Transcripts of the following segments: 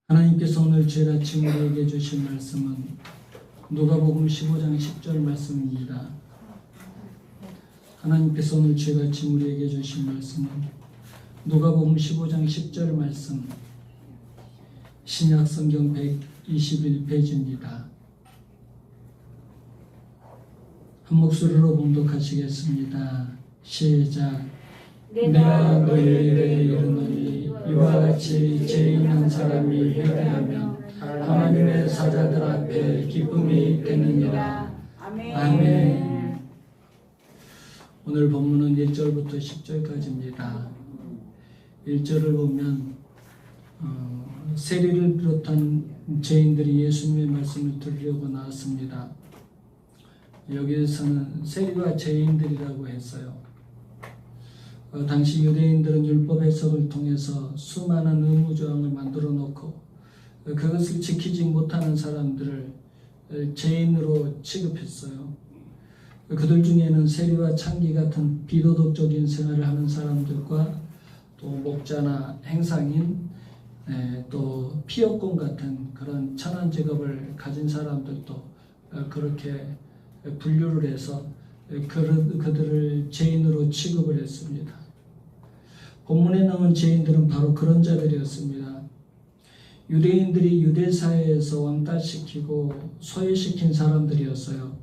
하나님께서 오늘 주일 아침 우리에게 주신 말씀은 누가복음 15장 10절 말씀입니다. 하나님께서 오늘 주일 아침 우리에게 주신 말씀은 누가복음 15장 10절 말씀, 신약 성경 121페이지입니다. 한 목소리로 봉독하시겠습니다. 시작. 내가 너희에게 이르노니 이와 같이 죄 있는 사람이 회개하면 하나님의 사자들 앞에 기쁨이 되느니라. 아멘. 오늘 본문은 1절부터 10절까지입니다. 1절을 보면 세리를 비롯한 죄인들이 예수님의 말씀을 들으려고 나왔습니다. 여기에서는 세리와 죄인들이라고 했어요. 당시 유대인들은 율법 해석을 통해서 수많은 의무조항을 만들어 놓고 그것을 지키지 못하는 사람들을 죄인으로 취급했어요. 그들 중에는 세리와 창기 같은 비도덕적인 생활을 하는 사람들과 또 목자나 행상인, 또 피역공 같은 그런 천한 직업을 가진 사람들도 그렇게 분류를 해서 그들을 죄인으로 취급을 했습니다. 본문에 나온 죄인들은 바로 그런 자들이었습니다. 유대인들이 유대사회에서 왕따시키고 소외시킨 사람들이었어요.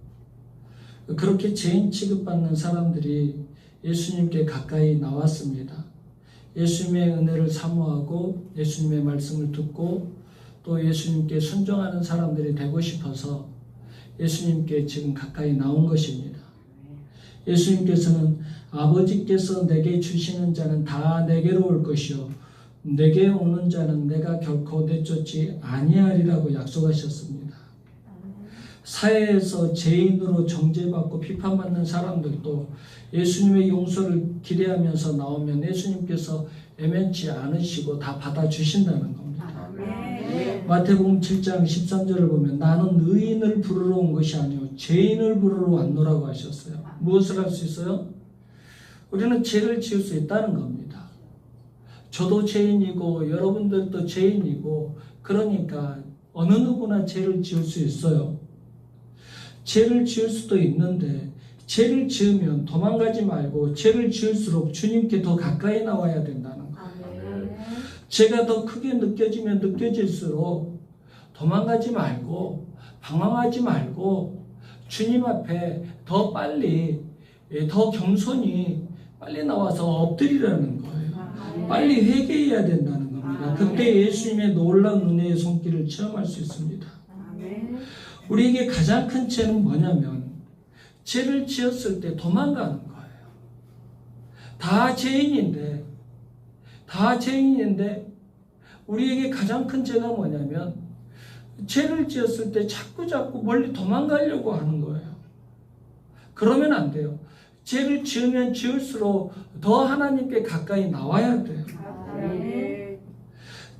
그렇게 죄인 취급받는 사람들이 예수님께 가까이 나왔습니다. 예수님의 은혜를 사모하고 예수님의 말씀을 듣고 또 예수님께 순종하는 사람들이 되고 싶어서 예수님께 지금 가까이 나온 것입니다. 예수님께서는 아버지께서 내게 주시는 자는 다 내게로 올 것이요 내게 오는 자는 내가 결코 내쫓지 아니하리라고 약속하셨습니다. 사회에서 죄인으로 정죄받고 비판받는 사람들도 예수님의 용서를 기대하면서 나오면 예수님께서 애면치 않으시고 다 받아주신다는 겁니다. 마태복음 7장 13절을 보면 나는 의인을 부르러 온 것이 아니요 죄인을 부르러 왔노라고 하셨어요. 무엇을 할 수 있어요? 우리는 죄를 지을 수 있다는 겁니다. 저도 죄인이고 여러분들도 죄인이고 그러니까 어느 누구나 죄를 지을 수 있어요. 죄를 지을 수도 있는데 죄를 지으면 도망가지 말고 죄를 지을수록 주님께 더 가까이 나와야 된다는 거예요. 죄가 더 크게 느껴지면 느껴질수록 도망가지 말고 방황하지 말고 주님 앞에 더 빨리 더 겸손히 빨리 나와서 엎드리라는 거예요. 빨리 회개해야 된다는 겁니다. 그때 예수님의 놀라운 은혜의 손길을 체험할 수 있습니다. 우리에게 가장 큰 죄는 뭐냐면 죄를 지었을 때 도망가는 거예요. 다 죄인인데 우리에게 가장 큰 죄가 뭐냐면 죄를 지었을 때 자꾸 멀리 도망가려고 하는 거예요. 그러면 안 돼요. 죄를 지으면 지을수록 더 하나님께 가까이 나와야 돼요.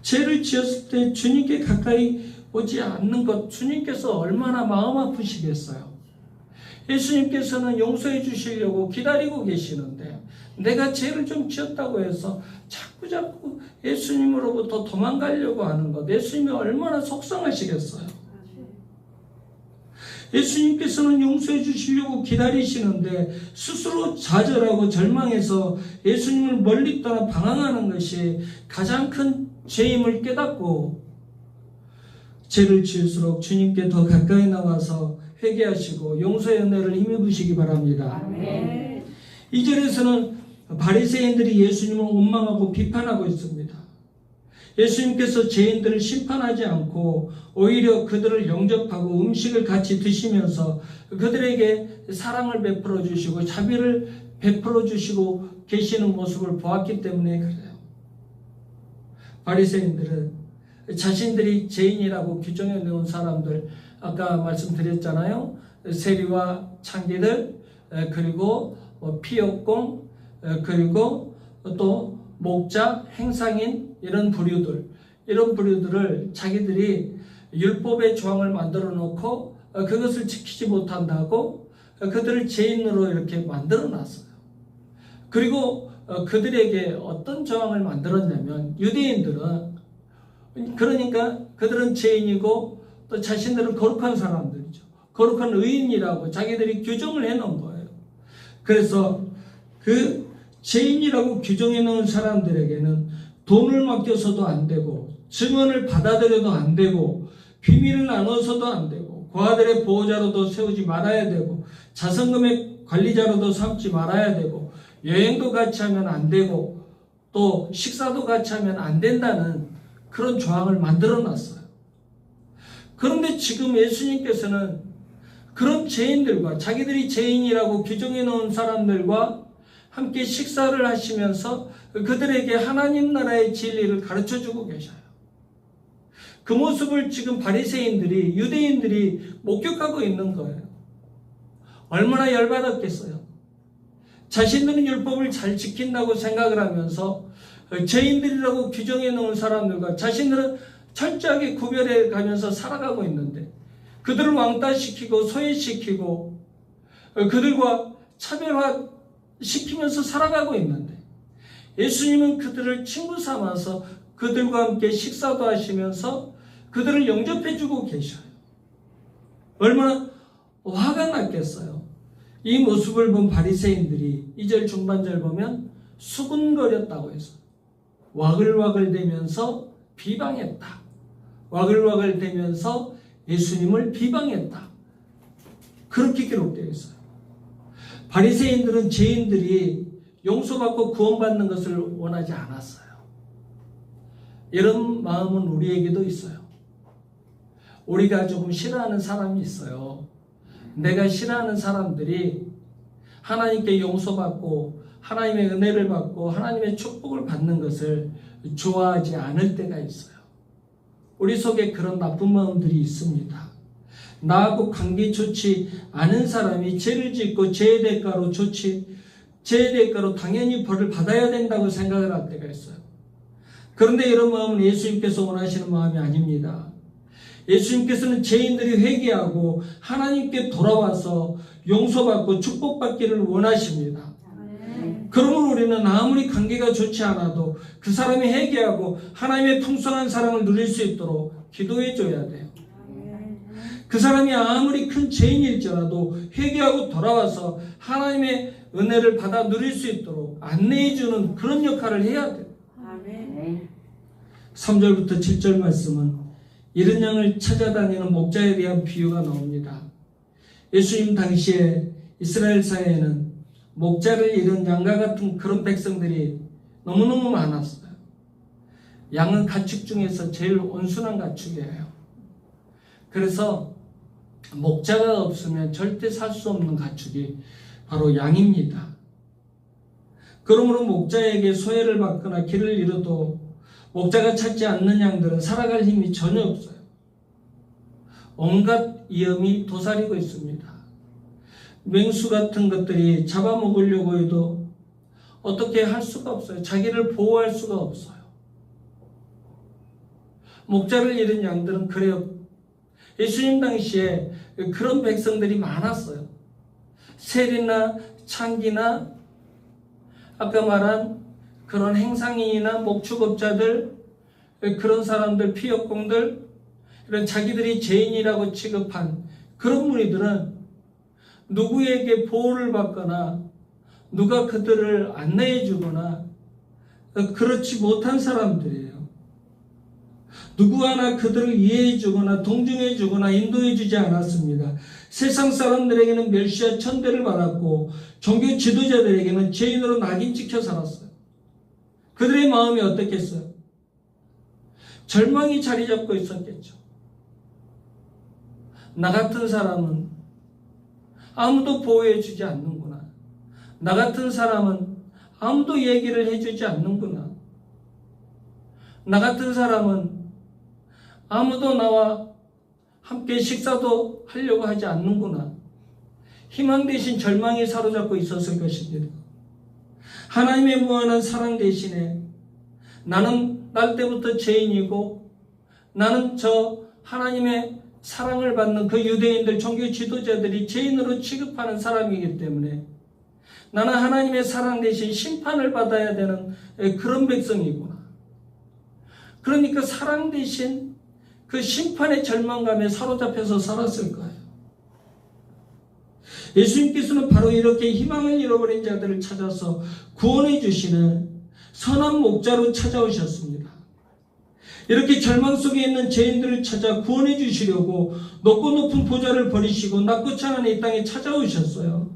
죄를 지었을 때 주님께 가까이 오지 않는 것, 주님께서 얼마나 마음 아프시겠어요. 예수님께서는 용서해 주시려고 기다리고 계시는데 내가 죄를 좀 지었다고 해서 자꾸 예수님으로부터 도망가려고 하는 것, 예수님이 얼마나 속상하시겠어요. 예수님께서는 용서해 주시려고 기다리시는데 스스로 좌절하고 절망해서 예수님을 멀리 떠나 방황하는 것이 가장 큰 죄임을 깨닫고 죄를 지을수록 주님께 더 가까이 나와서 회개하시고 용서의 은혜를 힘입으시기 바랍니다. 아멘. 2절에서는 바리새인들이 예수님을 원망하고 비판하고 있습니다. 예수님께서 죄인들을 심판하지 않고 오히려 그들을 영접하고 음식을 같이 드시면서 그들에게 사랑을 베풀어 주시고 자비를 베풀어 주시고 계시는 모습을 보았기 때문에 그래요. 바리새인들은 자신들이 죄인이라고 규정해 놓은 사람들, 아까 말씀드렸잖아요. 세리와 창기들, 그리고 피역공, 그리고 또 목자, 행상인 이런 부류들을 자기들이 율법의 조항을 만들어 놓고 그것을 지키지 못한다고 그들을 죄인으로 이렇게 만들어 놨어요. 그리고 그들에게 어떤 조항을 만들었냐면 유대인들은 그러니까 그들은 죄인이고 또 자신들은 거룩한 사람들이죠. 거룩한 의인이라고 자기들이 규정을 해놓은 거예요. 그래서 그 죄인이라고 규정해 놓은 사람들에게는 돈을 맡겨서도 안 되고, 증언을 받아들여도 안 되고, 비밀을 나눠서도 안 되고, 그 아들의 보호자로도 세우지 말아야 되고, 자선금의 관리자로도 삼지 말아야 되고, 여행도 같이 하면 안 되고, 또 식사도 같이 하면 안 된다는 그런 조항을 만들어 놨어요. 그런데 지금 예수님께서는 그런 죄인들과, 자기들이 죄인이라고 규정해 놓은 사람들과 함께 식사를 하시면서 그들에게 하나님 나라의 진리를 가르쳐주고 계셔요. 그 모습을 지금 바리새인들이, 유대인들이 목격하고 있는 거예요. 얼마나 열받았겠어요. 자신들은 율법을 잘 지킨다고 생각을 하면서 죄인들이라고 규정해 놓은 사람들과 자신들은 철저하게 구별해 가면서 살아가고 있는데, 그들을 왕따시키고 소외시키고 그들과 차별화시키면서 살아가고 있는데, 예수님은 그들을 친구 삼아서 그들과 함께 식사도 하시면서 그들을 영접해주고 계셔요. 얼마나 화가 났겠어요. 이 모습을 본 바리새인들이 2절 중반절 보면 수군거렸다고 해서 와글와글대면서 비방했다. 와글와글대면서 예수님을 비방했다. 그렇게 기록되어 있어요. 바리새인들은 죄인들이 용서받고 구원받는 것을 원하지 않았어요. 이런 마음은 우리에게도 있어요. 우리가 조금 싫어하는 사람이 있어요. 내가 싫어하는 사람들이 하나님께 용서받고 하나님의 은혜를 받고 하나님의 축복을 받는 것을 좋아하지 않을 때가 있어요. 우리 속에 그런 나쁜 마음들이 있습니다. 나하고 관계 좋지 않은 사람이 죄를 짓고 죄의 대가로 당연히 벌을 받아야 된다고 생각을 할 때가 있어요. 그런데 이런 마음은 예수님께서 원하시는 마음이 아닙니다. 예수님께서는 죄인들이 회개하고 하나님께 돌아와서 용서받고 축복받기를 원하십니다. 그러므로 우리는 아무리 관계가 좋지 않아도 그 사람이 회개하고 하나님의 풍성한 사랑을 누릴 수 있도록 기도해 줘야 돼요. 그 사람이 아무리 큰 죄인일지라도 회개하고 돌아와서 하나님의 은혜를 받아 누릴 수 있도록 안내해 주는 그런 역할을 해야 돼요. 3절부터 7절 말씀은 이른 양을 찾아다니는 목자에 대한 비유가 나옵니다. 예수님 당시에 이스라엘 사회에는 목자를 잃은 양과 같은 그런 백성들이 너무너무 많았어요. 양은 가축 중에서 제일 온순한 가축이에요. 그래서 목자가 없으면 절대 살 수 없는 가축이 바로 양입니다. 그러므로 목자에게 소외를 받거나 길을 잃어도 목자가 찾지 않는 양들은 살아갈 힘이 전혀 없어요. 온갖 위험이 도사리고 있습니다. 맹수 같은 것들이 잡아먹으려고 해도 어떻게 할 수가 없어요. 자기를 보호할 수가 없어요. 목자를 잃은 양들은 그래요. 예수님 당시에 그런 백성들이 많았어요. 세리나 창기나 아까 말한 그런 행상인이나 목축업자들, 그런 사람들, 피역공들, 이런 자기들이 죄인이라고 취급한 그런 무리들은 누구에게 보호를 받거나 누가 그들을 안내해 주거나 그렇지 못한 사람들이에요. 누구 하나 그들을 이해해 주거나 동정해 주거나 인도해 주지 않았습니다. 세상 사람들에게는 멸시와 천대를 받았고 종교 지도자들에게는 죄인으로 낙인 찍혀 살았어요. 그들의 마음이 어떻겠어요? 절망이 자리 잡고 있었겠죠. 나 같은 사람은 아무도 보호해 주지 않는구나. 나 같은 사람은 아무도 얘기를 해주지 않는구나. 나 같은 사람은 아무도 나와 함께 식사도 하려고 하지 않는구나. 희망 대신 절망이 사로잡고 있었을 것입니다. 하나님의 무한한 사랑 대신에 나는 날 때부터 죄인이고 나는 저 하나님의 사랑을 받는 그 유대인들 종교 지도자들이 죄인으로 취급하는 사람이기 때문에 나는 하나님의 사랑 대신 심판을 받아야 되는 그런 백성이구나. 그러니까 사랑 대신 그 심판의 절망감에 사로잡혀서 살았을 거예요. 예수님께서는 바로 이렇게 희망을 잃어버린 자들을 찾아서 구원해 주시는 선한 목자로 찾아오셨습니다. 이렇게 절망 속에 있는 죄인들을 찾아 구원해 주시려고 높고 높은 보좌를 버리시고 낮고 찬한 이 땅에 찾아오셨어요.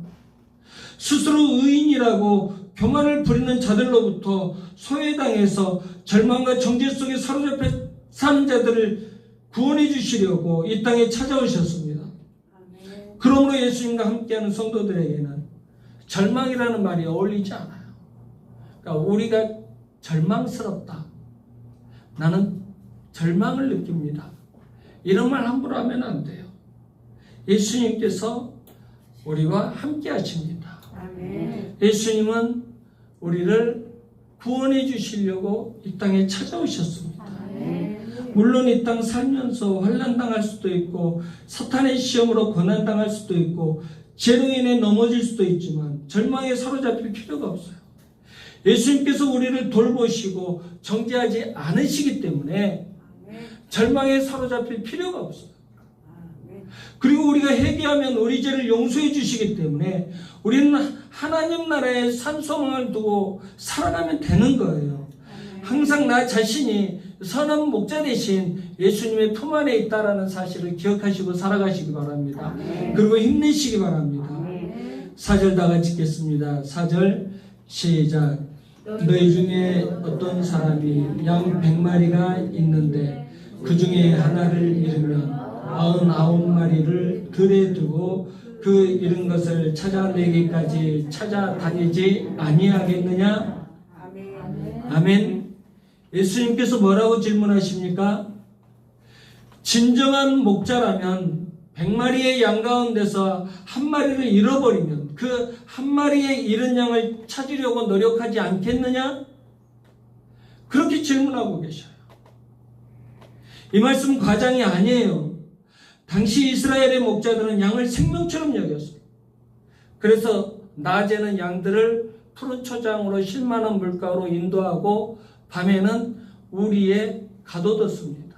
스스로 의인이라고 교만을 부리는 자들로부터 소외당해서 절망과 정죄 속에 사로잡혀 사는 자들을 구원해 주시려고 이 땅에 찾아오셨습니다. 그러므로 예수님과 함께하는 성도들에게는 절망이라는 말이 어울리지 않아요. 그러니까 우리가 절망스럽다. 나는 절망을 느낍니다. 이런 말 함부로 하면 안 돼요. 예수님께서 우리와 함께 하십니다. 예수님은 우리를 구원해 주시려고 이 땅에 찾아오셨습니다. 물론 이 땅 살면서 환난당할 수도 있고 사탄의 시험으로 고난당할 수도 있고 죄로 인해 넘어질 수도 있지만 절망에 사로잡힐 필요가 없어요. 예수님께서 우리를 돌보시고 정죄하지 않으시기 때문에 절망에 사로잡힐 필요가 없어요. 그리고 우리가 회개하면 우리 죄를 용서해 주시기 때문에 우리는 하나님 나라의 산소망을 두고 살아가면 되는 거예요. 항상 나 자신이 선한 목자 대신 예수님의 품 안에 있다라는 사실을 기억하시고 살아가시기 바랍니다. 그리고 힘내시기 바랍니다. 4절 다 같이 읽겠습니다. 4절 시작. 너희 중에 어떤 사람이 양 100마리가 있는데 그 중에 하나를 잃으면 99마리를 들에 두고 그 잃은 것을 찾아내기까지 찾아다니지 아니하겠느냐? 아멘. 예수님께서 뭐라고 질문하십니까? 진정한 목자라면 100마리의 양 가운데서 한 마리를 잃어버리면 그 한 마리의 잃은 양을 찾으려고 노력하지 않겠느냐? 그렇게 질문하고 계셔요. 이 말씀은 과장이 아니에요. 당시 이스라엘의 목자들은 양을 생명처럼 여겼어요. 그래서 낮에는 양들을 푸른 초장으로 쉴만한 물가로 인도하고 밤에는 우리에 가둬뒀습니다.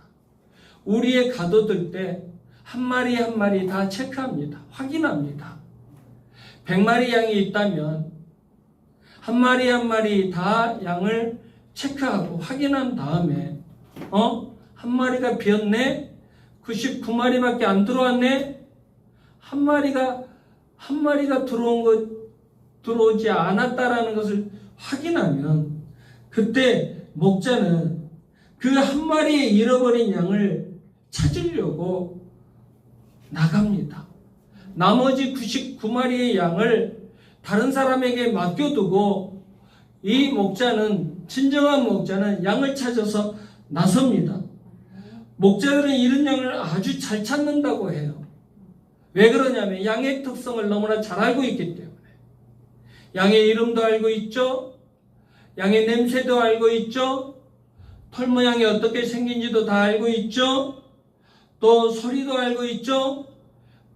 우리에 가둬둘 때 한 마리 한 마리 다 체크합니다. 확인합니다. 100마리 양이 있다면 한 마리 한 마리 다 양을 체크하고 확인한 다음에 한 마리가 비었네? 99마리밖에 안 들어왔네? 한 마리가 들어오지 않았다라는 것을 확인하면 그때 목자는 그 한 마리의 잃어버린 양을 찾으려고 나갑니다. 나머지 99마리의 양을 다른 사람에게 맡겨두고 이 목자는, 진정한 목자는 양을 찾아서 나섭니다. 목자들은 잃은 양을 아주 잘 찾는다고 해요. 왜 그러냐면 양의 특성을 너무나 잘 알고 있기 때문에. 양의 이름도 알고 있죠. 양의 냄새도 알고 있죠. 털 모양이 어떻게 생긴지도 다 알고 있죠. 또 소리도 알고 있죠.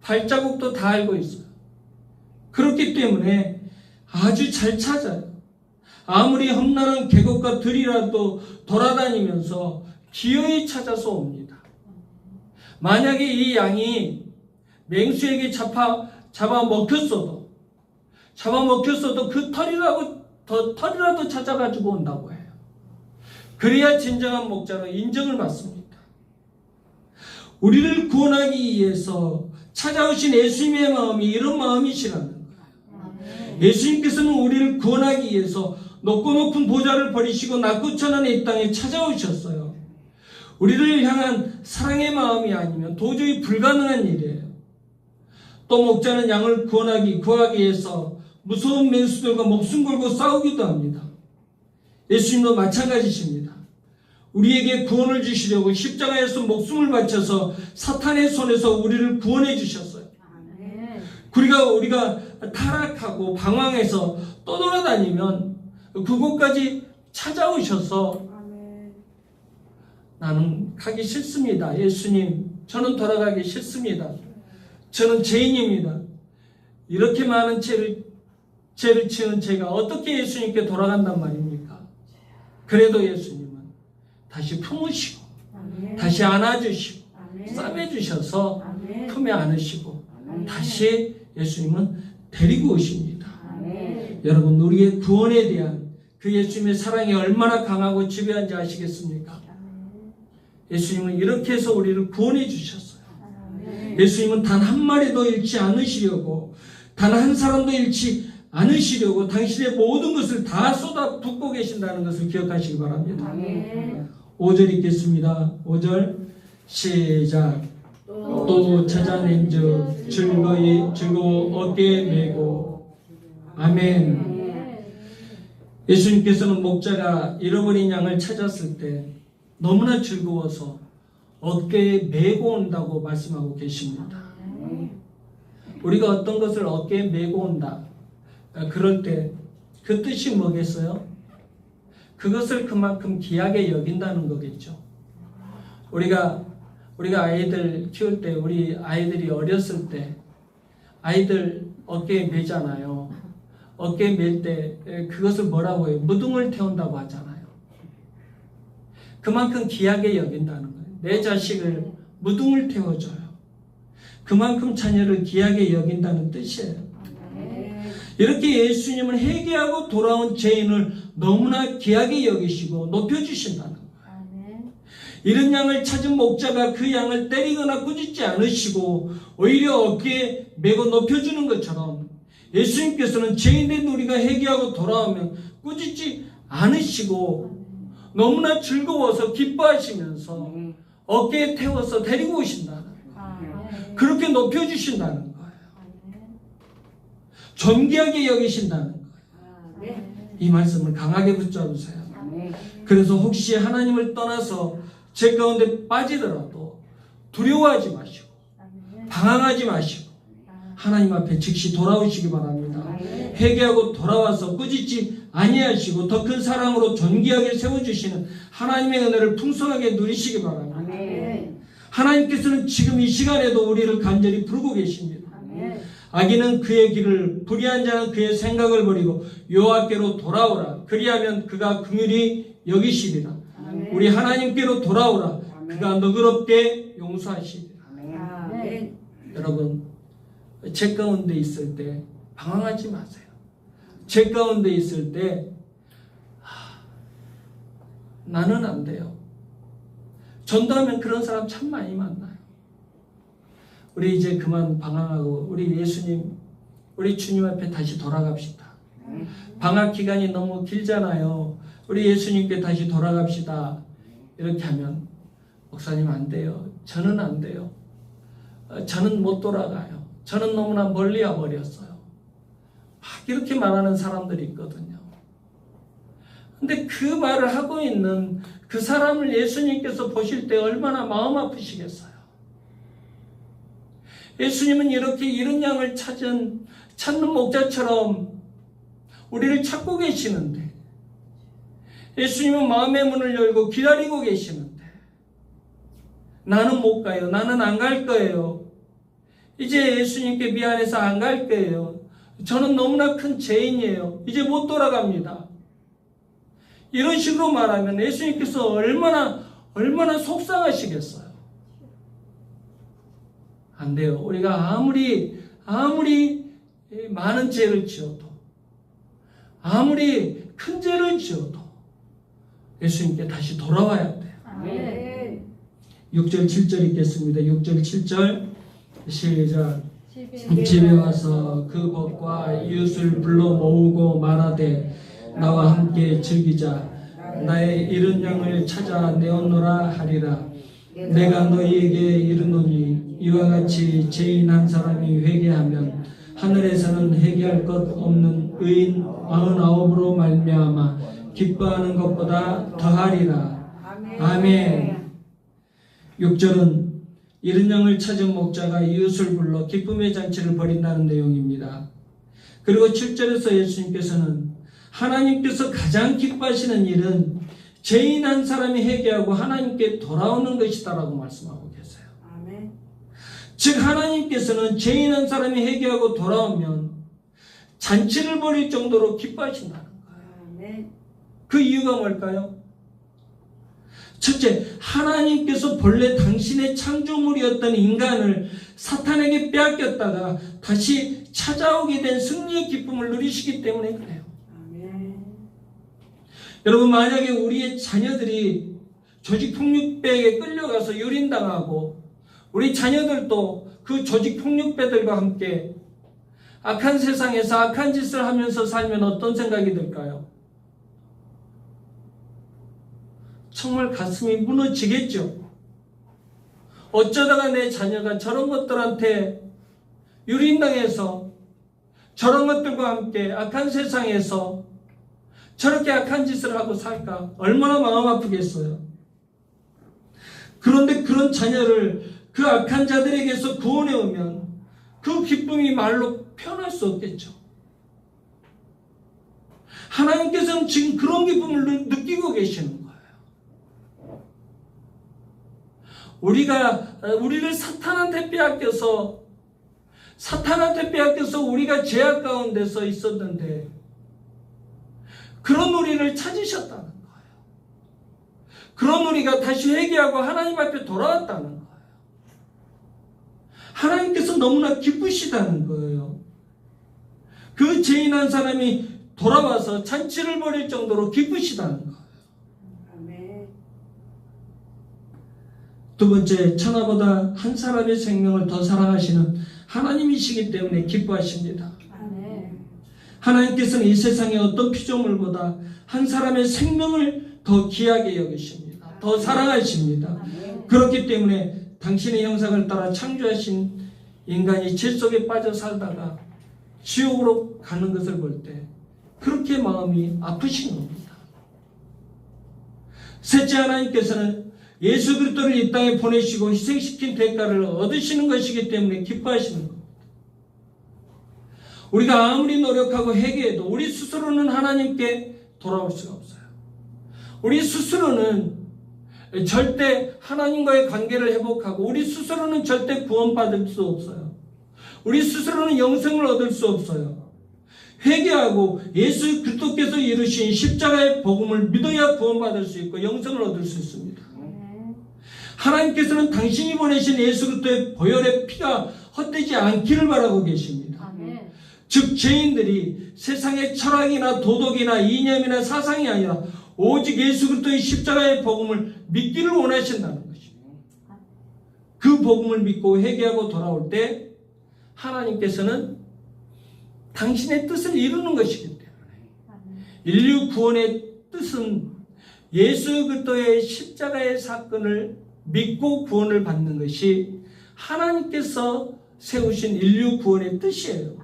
발자국도 다 알고 있어요. 그렇기 때문에 아주 잘 찾아요. 아무리 험난한 계곡과 들이라도 돌아다니면서 기어이 찾아서 옵니다. 만약에 이 양이 맹수에게 잡아먹혔어도 그 털이라도 찾아가지고 온다고 해요. 그래야 진정한 목자로 인정을 받습니다. 우리를 구원하기 위해서 찾아오신 예수님의 마음이 이런 마음이시라는 거예요. 예수님께서는 우리를 구원하기 위해서 높고 높은 보좌를 버리시고 낮고 천한 이 땅에 찾아오셨어요. 우리를 향한 사랑의 마음이 아니면 도저히 불가능한 일이에요. 또 목자는 양을 구하기 위해서 무서운 맹수들과 목숨 걸고 싸우기도 합니다. 예수님도 마찬가지십니다. 우리에게 구원을 주시려고 십자가에서 목숨을 바쳐서 사탄의 손에서 우리를 구원해 주셨어요. 우리가 타락하고 방황해서 떠돌아다니면 그곳까지 찾아오셔서 나는 가기 싫습니다. 예수님, 저는 돌아가기 싫습니다. 저는 죄인입니다. 이렇게 많은 죄를 지은 제가 어떻게 예수님께 돌아간단 말입니까? 그래도 예수님은 다시 품으시고 다시 안아주시고 싸매주셔서 품에 안으시고 다시 예수님은 데리고 오십니다. 여러분, 우리의 구원에 대한 그 예수님의 사랑이 얼마나 강하고 지배한지 아시겠습니까? 예수님은 이렇게 해서 우리를 구원해 주셨어요. 예수님은 단 한 마리도 잃지 않으시려고, 단 한 사람도 잃지 않으시려고 당신의 모든 것을 다 쏟아 붓고 계신다는 것을 기억하시기 바랍니다. 5절 읽겠습니다. 5절 시작. 또 찾아낸즉 즐거워 어깨에 메고. 아멘. 예수님께서는 목자가 잃어버린 양을 찾았을 때 너무나 즐거워서 어깨에 메고 온다고 말씀하고 계십니다. 우리가 어떤 것을 어깨에 메고 온다, 그럴 때 그 뜻이 뭐겠어요? 그것을 그만큼 귀하게 여긴다는 거겠죠. 우리가 아이들 키울 때, 우리 아이들이 어렸을 때 아이들 어깨에 메잖아요. 어깨에 멜 때 그것을 뭐라고 해요? 무등을 태운다고 하잖아요. 그만큼 귀하게 여긴다는 거예요. 내 자식을 무등을 태워줘요. 그만큼 자녀를 귀하게 여긴다는 뜻이에요. 이렇게 예수님은 회개하고 돌아온 죄인을 너무나 귀하게 여기시고 높여주신다는 거예요. 이런 양을 찾은 목자가 그 양을 때리거나 꾸짖지 않으시고 오히려 어깨에 메고 높여주는 것처럼 예수님께서는 죄인된 우리가 회개하고 돌아오면 꾸짖지 않으시고 너무나 즐거워서 기뻐하시면서 어깨에 태워서 데리고 오신다는 거예요. 그렇게 높여주신다는 거예요. 존귀하게 여기신다는 거예요. 이 말씀을 강하게 붙잡으세요. 그래서 혹시 하나님을 떠나서 죄 가운데 빠지더라도 두려워하지 마시고 방황하지 마시고 하나님 앞에 즉시 돌아오시기 바랍니다. 회개하고 돌아와서 꾸짖지 아니하시고 더 큰 사랑으로 존귀하게 세워주시는 하나님의 은혜를 풍성하게 누리시기 바랍니다. 하나님께서는 지금 이 시간에도 우리를 간절히 부르고 계십니다. 악인은 그의 길을, 불의한 자는 그의 생각을 버리고 여호와께로 돌아오라. 그리하면 그가 긍휼히 여기시리라. 우리 하나님께로 돌아오라. 그가 너그럽게 용서하시리라. 여러분, 죄 가운데 있을 때 방황하지 마세요. 죄 가운데 있을 때 나는 안 돼요. 전도하면 그런 사람 참 많이 만나요. 우리 이제 그만 방황하고 우리 예수님, 우리 주님 앞에 다시 돌아갑시다. 방학 기간이 너무 길잖아요. 우리 예수님께 다시 돌아갑시다. 이렇게 하면 목사님 안 돼요. 저는 안 돼요. 저는 못 돌아가요. 저는 너무나 멀리 와버렸어요. 막 이렇게 말하는 사람들이 있거든요. 근데 그 말을 하고 있는 그 사람을 예수님께서 보실 때 얼마나 마음 아프시겠어요. 예수님은 이렇게 이른 양을 찾는 목자처럼 우리를 찾고 계시는데, 예수님은 마음의 문을 열고 기다리고 계시는데, 나는 못 가요. 나는 안 갈 거예요. 이제 예수님께 미안해서 안 갈 거예요. 저는 너무나 큰 죄인이에요. 이제 못 돌아갑니다. 이런 식으로 말하면 예수님께서 얼마나 속상하시겠어요. 안 돼요. 우리가 아무리 많은 죄를 지어도, 아무리 큰 죄를 지어도 예수님께 다시 돌아와야 돼요. 아멘. 6절 7절 읽겠습니다. 6절 7절 시작. 집에 와서 그 벗과 이웃을 불러 모으고 말하되 나와 함께 즐기자. 나의 잃은 양을 찾아 내었노라 하리라. 내가 너희에게 이르노니 이와 같이 죄인 한 사람이 회개하면 하늘에서는 회개할 것 없는 의인 99으로 말미암아 기뻐하는 것보다 더하리라. 아멘. 6절은 잃은 양을 찾은 목자가 이웃을 불러 기쁨의 잔치를 벌인다는 내용입니다. 그리고 7절에서 예수님께서는 하나님께서 가장 기뻐하시는 일은 죄인 한 사람이 회개하고 하나님께 돌아오는 것이다라고 말씀하고 계세요. 아멘. 즉 하나님께서는 죄인 한 사람이 회개하고 돌아오면 잔치를 벌일 정도로 기뻐하신다는 거예요. 아멘. 그 이유가 뭘까요? 첫째, 하나님께서 본래 당신의 창조물이었던 인간을 사탄에게 빼앗겼다가 다시 찾아오게 된 승리의 기쁨을 누리시기 때문에 그래요. 아멘. 여러분, 만약에 우리의 자녀들이 조직폭력배에게 끌려가서 유린당하고 우리 자녀들도 그 조직폭력배들과 함께 악한 세상에서 악한 짓을 하면서 살면 어떤 생각이 들까요? 정말 가슴이 무너지겠죠. 어쩌다가 내 자녀가 저런 것들한테 유린당해서 저런 것들과 함께 악한 세상에서 저렇게 악한 짓을 하고 살까? 얼마나 마음 아프겠어요. 그런데 그런 자녀를 그 악한 자들에게서 구원해 오면 그 기쁨이 말로 표현할 수 없겠죠. 하나님께서는 지금 그런 기쁨을 느끼고 계시는 거예요. 우리를 사탄한테 빼앗겨서 우리가 죄악 가운데서 있었는데 그런 우리를 찾으셨다는 거예요. 그런 우리가 다시 회개하고 하나님 앞에 돌아왔다는 거예요. 하나님께서 너무나 기쁘시다는 거예요. 그 죄인 한 사람이 돌아와서 잔치를 벌일 정도로 기쁘시다는 거예요. 두 번째, 천하보다 한 사람의 생명을 더 사랑하시는 하나님이시기 때문에 기뻐하십니다. 하나님께서는 이 세상의 어떤 피조물보다 한 사람의 생명을 더 귀하게 여기십니다. 더 사랑하십니다. 그렇기 때문에 당신의 형상을 따라 창조하신 인간이 죄 속에 빠져 살다가 지옥으로 가는 것을 볼 때 그렇게 마음이 아프신 겁니다. 셋째, 하나님께서는 예수 그리스도를 이 땅에 보내시고 희생시킨 대가를 얻으시는 것이기 때문에 기뻐하시는 겁니다. 우리가 아무리 노력하고 회개해도 우리 스스로는 하나님께 돌아올 수가 없어요. 우리 스스로는 절대 하나님과의 관계를 회복하고 우리 스스로는 절대 구원받을 수 없어요. 우리 스스로는 영생을 얻을 수 없어요. 회개하고 예수 그리스도께서 이루신 십자가의 복음을 믿어야 구원받을 수 있고 영생을 얻을 수 있습니다. 하나님께서는 당신이 보내신 예수 그리스도의 보혈의 피가 헛되지 않기를 바라고 계십니다. 즉 죄인들이 세상의 철학이나 도덕이나 이념이나 사상이 아니라 오직 예수 그리스도의 십자가의 복음을 믿기를 원하신다는 것입니다. 그 복음을 믿고 회개하고 돌아올 때 하나님께서는 당신의 뜻을 이루는 것이기 때문에 인류 구원의 뜻은 예수 그리스도의 십자가의 사건을 믿고 구원을 받는 것이 하나님께서 세우신 인류 구원의 뜻이에요.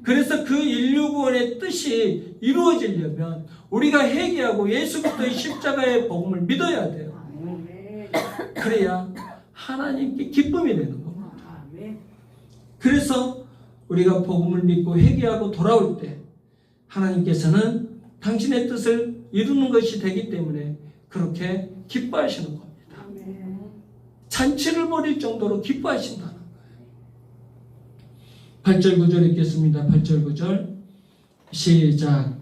그래서 그 인류 구원의 뜻이 이루어지려면 우리가 회개하고 예수 그리스도의 십자가의 복음을 믿어야 돼요. 그래야 하나님께 기쁨이 되는 겁니다. 그래서 우리가 복음을 믿고 회개하고 돌아올 때 하나님께서는 당신의 뜻을 이루는 것이 되기 때문에 그렇게 기뻐하시는 겁니다. 잔치를 벌일 정도로 기뻐하신다는 거예요. 8절 9절 읽겠습니다. 8절 9절 시작.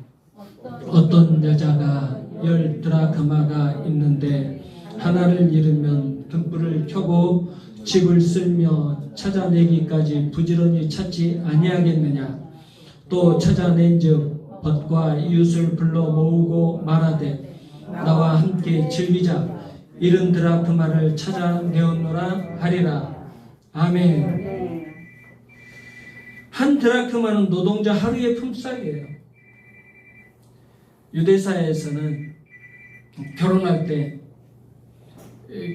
어떤 여자가 10드라크마가 있는데 하나를 잃으면 등불을 켜고 집을 쓸며 찾아내기까지 부지런히 찾지 아니하겠느냐. 또 찾아낸즉 벗과 이웃을 불러 모으고 말하되 나와 함께 즐기자. 잃은 드라크마를 찾아내었노라 하리라. 아멘. 한 드라크마는 노동자 하루의 품삯이에요. 유대사회에서는 결혼할 때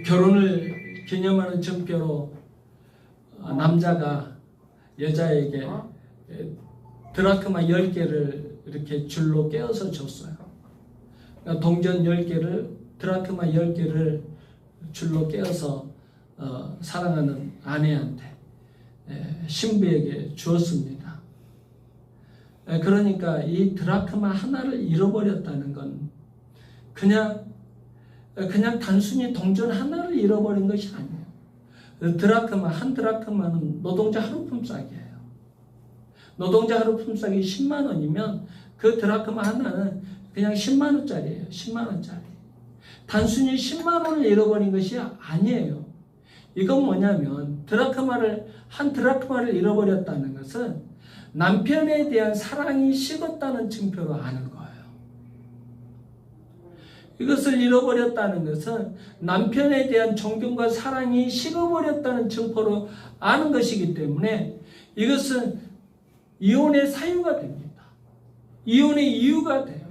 결혼을 기념하는 증표로 남자가 여자에게 드라크마 10개를 이렇게 줄로 깨어서 줬어요. 그러니까 동전 10개를 드라크마 10개를 줄로 깨어서 사랑하는 아내한테 신부에게 주었습니다. 그러니까 이 드라크마 하나를 잃어버렸다는 건 그냥 단순히 동전 하나를 잃어버린 것이 아니에요. 한 드라크마는 노동자 하루 품삯이에요. 노동자 하루 품삯이 10만 원이면 그 드라크마 하나는 그냥 10만 원짜리예요. 10만 원짜리. 단순히 10만 원을 잃어버린 것이 아니에요. 이건 뭐냐면 한 드라크마를 잃어버렸다는 것은 남편에 대한 사랑이 식었다는 증표로 아는 거예요. 이것을 잃어버렸다는 것은 남편에 대한 존경과 사랑이 식어버렸다는 증표로 아는 것이기 때문에 이것은 이혼의 사유가 됩니다. 이혼의 이유가 돼요.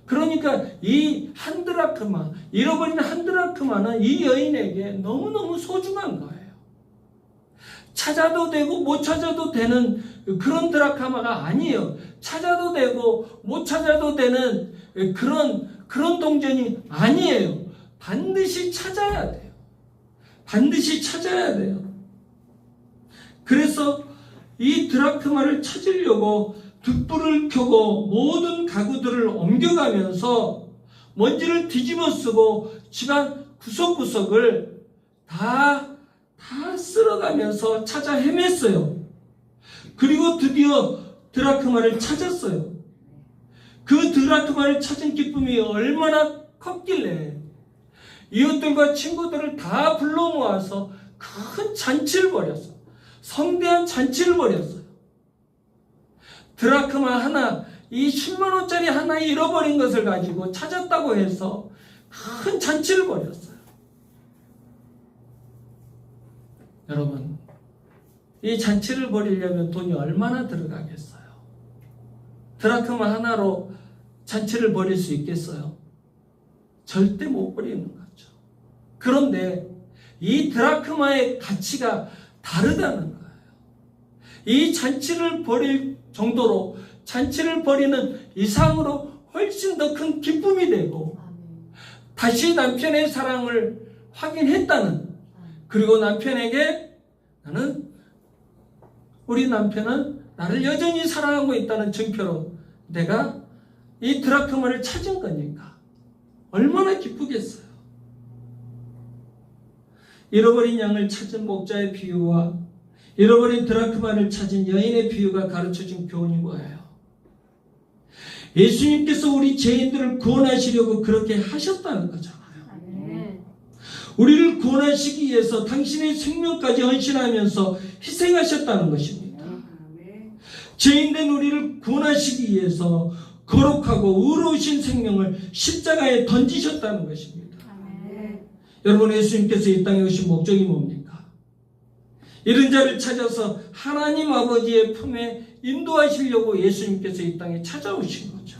그러니까 이 한 드라크마, 잃어버린 한 드라크마는 이 여인에게 너무너무 소중한 거예요. 찾아도 되고 못 찾아도 되는 그런 드라크마가 아니에요. 찾아도 되고 못 찾아도 되는 그런 동전이 아니에요. 반드시 찾아야 돼요. 반드시 찾아야 돼요. 그래서 이 드라크마를 찾으려고 득불을 켜고 모든 가구들을 옮겨가면서 먼지를 뒤집어 쓰고 집안 구석구석을 다 쓸어가면서 찾아 헤맸어요. 그리고 드디어 드라크마를 찾았어요. 그 드라크마를 찾은 기쁨이 얼마나 컸길래 이웃들과 친구들을 다 불러 모아서 큰 잔치를 벌였어요. 성대한 잔치를 벌였어요. 드라크마 하나, 이 10만원짜리 하나 잃어버린 것을 가지고 찾았다고 해서 큰 잔치를 벌였어요. 여러분, 이 잔치를 벌이려면 돈이 얼마나 들어가겠어요? 드라크마 하나로 잔치를 벌일 수 있겠어요? 절대 못 벌이는 거죠. 그런데 이 드라크마의 가치가 다르다는 거예요. 이 잔치를 벌일 정도로 잔치를 벌이는 이상으로 훨씬 더 큰 기쁨이 되고 다시 남편의 사랑을 확인했다는, 그리고 남편에게 우리 남편은 나를 여전히 사랑하고 있다는 증표로 내가 이 드라크마를 찾은 거니까 얼마나 기쁘겠어요. 잃어버린 양을 찾은 목자의 비유와 잃어버린 드라크마를 찾은 여인의 비유가 가르쳐준 교훈이 뭐예요? 예수님께서 우리 죄인들을 구원하시려고 그렇게 하셨다는 거잖아요. 우리를 구원하시기 위해서 당신의 생명까지 헌신하면서 희생하셨다는 것입니다. 죄인된 우리를 구원하시기 위해서 거룩하고 의로우신 생명을 십자가에 던지셨다는 것입니다. 여러분, 예수님께서 이 땅에 오신 목적이 뭡니까? 이런 자를 찾아서 하나님 아버지의 품에 인도하시려고 예수님께서 이 땅에 찾아오신 거죠.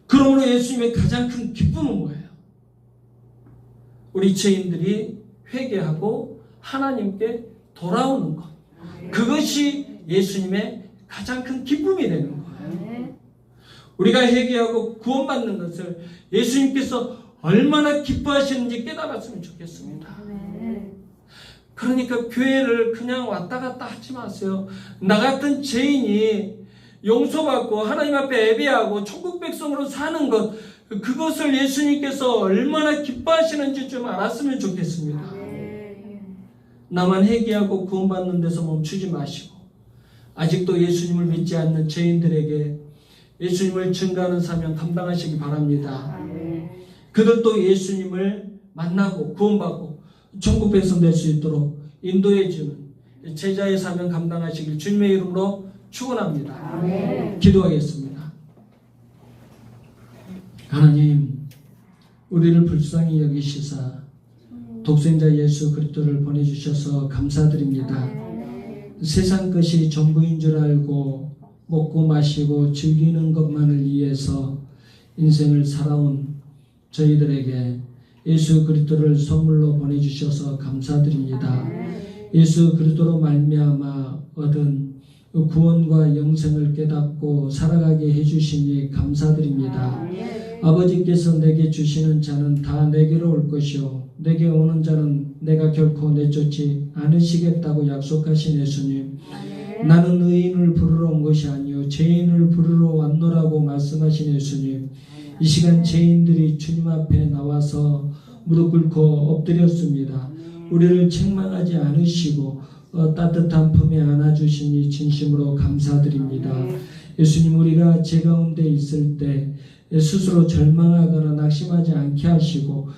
그러므로 예수님의 가장 큰 기쁨은 뭐예요? 우리 죄인들이 회개하고 하나님께 돌아오는 것. 그것이 예수님의 가장 큰 기쁨이 되는 거예요. 우리가 회개하고 구원받는 것을 예수님께서 얼마나 기뻐하시는지 깨달았으면 좋겠습니다. 그러니까 교회를 그냥 왔다 갔다 하지 마세요. 나 같은 죄인이 용서받고 하나님 앞에 예배하고 천국 백성으로 사는 것, 그것을 예수님께서 얼마나 기뻐하시는지 좀 알았으면 좋겠습니다. 나만 회개하고 구원받는 데서 멈추지 마시고 아직도 예수님을 믿지 않는 죄인들에게 예수님을 증거하는 사명 감당하시기 바랍니다. 그들도 예수님을 만나고 구원받고 천국 백성 될 수 있도록 인도해주는 제자의 사명 감당하시길 주님의 이름으로 축원합니다. 기도하겠습니다. 하나님, 우리를 불쌍히 여기시사 독생자 예수 그리스도를 보내주셔서 감사드립니다. 세상 것이 전부인 줄 알고 먹고 마시고 즐기는 것만을 위해서 인생을 살아온 저희들에게 예수 그리스도를 선물로 보내주셔서 감사드립니다. 예수 그리스도로 말미암아 얻은 구원과 영생을 깨닫고 살아가게 해주시니 감사드립니다. 아버지께서 내게 주시는 자는 다 내게로 올 것이요 내게 오는 자는 내가 결코 내쫓지 않으시겠다고 약속하신 예수님, 나는 의인을 부르러 온 것이 아니요 죄인을 부르러 왔노라고 말씀하신 예수님, 이 시간 죄인들이 주님 앞에 나와서 무릎 꿇고 엎드렸습니다. 우리를 책망하지 않으시고 따뜻한 품에 안아주시니 진심으로 감사드립니다. 예수님, 우리가 죄 가운데 있을 때 스스로 절망하거나 낙심하지 않게 하시고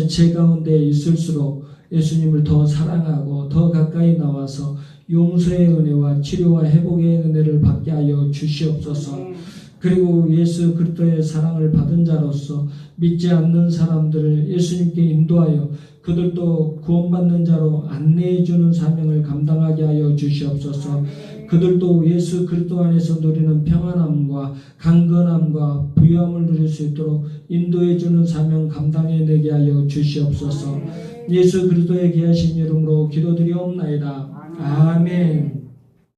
제 가운데 있을수록 예수님을 더 사랑하고 더 가까이 나와서 용서의 은혜와 치료와 회복의 은혜를 받게 하여 주시옵소서. 그리고 예수 그리스도의 사랑을 받은 자로서 믿지 않는 사람들을 예수님께 인도하여 그들도 구원받는 자로 안내해 주는 사명을 감당하게 하여 주시옵소서. 그들도 예수 그리스도 안에서 누리는 평안함과 강건함과 부유함을 누릴 수 있도록 인도해 주는 사명 감당해내게 하여 주시옵소서. 예수 그리스도의 귀하신 이름으로 기도드리옵나이다. 아멘.